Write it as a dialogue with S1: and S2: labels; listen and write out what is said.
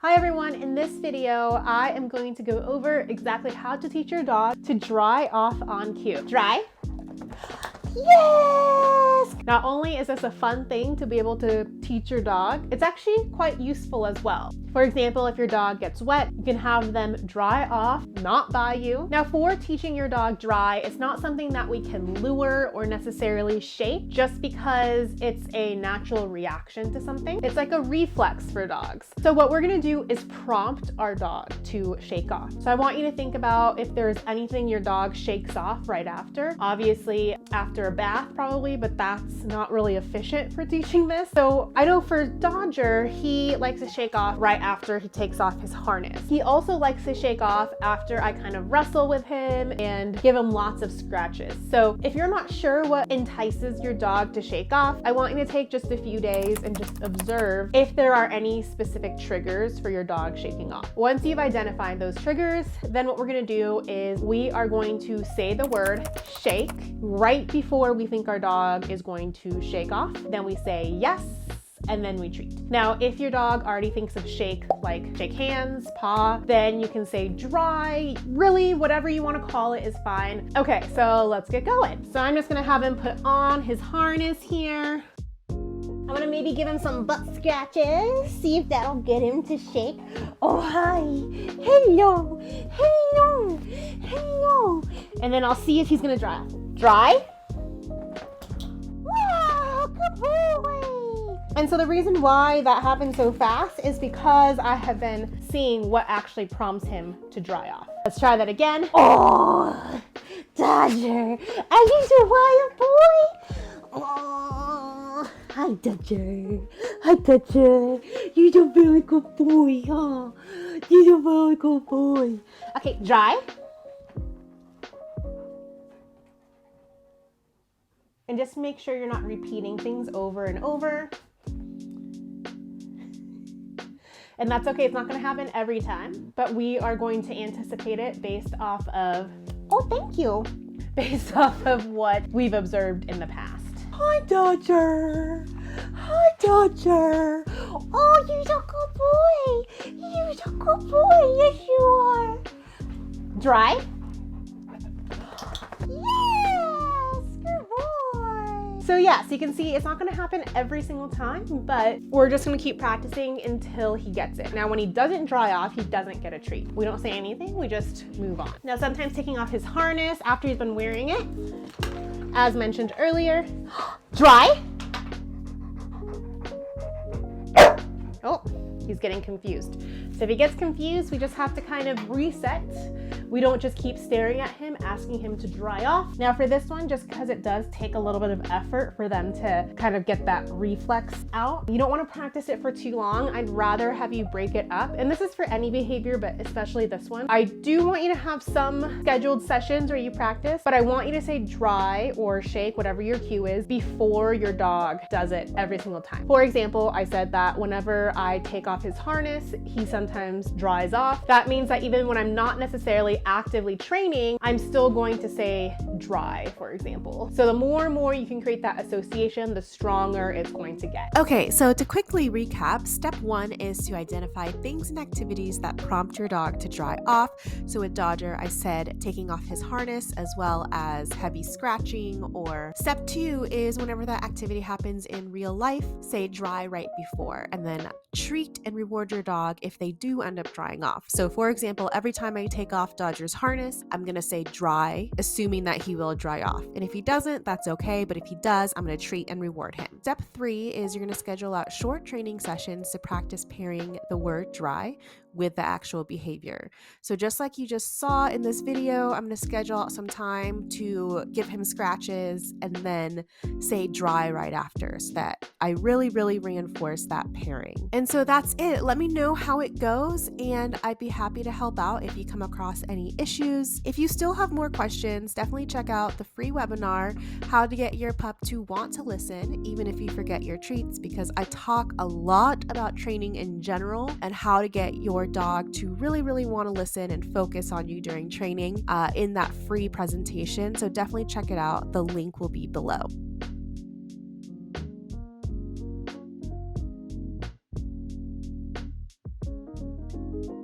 S1: Hi everyone, in this video, I am going to go over exactly how to teach your dog to dry off on cue. Dry? Yes! Not only is this a fun thing to be able to teach your dog, it's actually quite useful as well. For example, if your dog gets wet, you can have them dry off, not by you. Now for teaching your dog dry, it's not something that we can lure or necessarily shake just because it's a natural reaction to something. It's like a reflex for dogs. So what we're gonna do is prompt our dog to shake off. So I want you to think about if there's anything your dog shakes off right after. Obviously after a bath probably, but that's not really efficient for teaching this. So I know for Dodger, he likes to shake off right after he takes off his harness. He also likes to shake off after I kind of wrestle with him and give him lots of scratches. So if you're not sure what entices your dog to shake off, I want you to take just a few days and just observe if there are any specific triggers for your dog shaking off. Once you've identified those triggers, then what we're gonna do is we are going to say the word shake right before we think our dog is going to shake off. Then we say yes, and then we treat. Now, if your dog already thinks of shake, like shake hands, paw, then you can say dry, really, whatever you want to call it is fine. Okay, so let's get going. So I'm just gonna have him put on his harness here. I'm gonna maybe give him some butt scratches, see if that'll get him to shake. Oh, hi, hello, hello, hello. And then I'll see if he's gonna dry. Dry? Wow, good boy. And so the reason why that happens so fast is because I have been seeing what actually prompts him to dry off. Let's try that again. Oh, Dodger, are you a wild boy? Oh, hi, Dodger. Hi, Dodger. You're a very good boy, huh? You're a very good boy. Okay, dry. And just make sure you're not repeating things over and over. And that's okay, it's not gonna happen every time, but we are going to anticipate it based off of, oh, thank you, based off of what we've observed in the past. Hi, Dodger. Hi, Dodger. Oh, you're a good boy. You're a good boy, yes you are. Dry? So yeah, so you can see it's not gonna happen every single time, but we're just gonna keep practicing until he gets it. Now, when he doesn't dry off, he doesn't get a treat. We don't say anything, we just move on. Now, sometimes taking off his harness after he's been wearing it, as mentioned earlier, dry. Oh, he's getting confused. So if he gets confused, we just have to kind of reset. We don't just keep staring at him, asking him to dry off. Now for this one, just because it does take a little bit of effort for them to kind of get that reflex out, you don't want to practice it for too long. I'd rather have you break it up. And this is for any behavior, but especially this one. I do want you to have some scheduled sessions where you practice, but I want you to say dry or shake, whatever your cue is, before your dog does it every single time. For example, I said that whenever I take off his harness, he sometimes dries off. That means that even when I'm not necessarily actively training, I'm still going to say dry, for example. So the more and more you can create that association, the stronger it's going to get.
S2: Okay, so to quickly recap, step one is to identify things and activities that prompt your dog to dry off. So with Dodger, I said taking off his harness as well as heavy scratching, or step two is whenever that activity happens in real life, say dry right before, and then treat and reward your dog if they do end up drying off. So for example, every time I take off Dodger's harness, I'm gonna say dry, assuming that he will dry off. And if he doesn't, that's okay, but if he does, I'm gonna treat and reward him. Step three is you're gonna schedule out short training sessions to practice pairing the word dry with the actual behavior. So just like you just saw in this video, I'm gonna schedule out some time to give him scratches and then say dry right after, so that I really reinforce that pairing. And so that's it. Let me know how it goes, and I'd be happy to help out if you come across any issues. If you still have more questions, definitely check out the free webinar, How to Get Your Pup to Want to Listen, Even If You Forget Your Treats, because I talk a lot about training in general and how to get your dog to really want to listen and focus on you during training in that free presentation. So definitely check it out. The link will be below.
S1: you.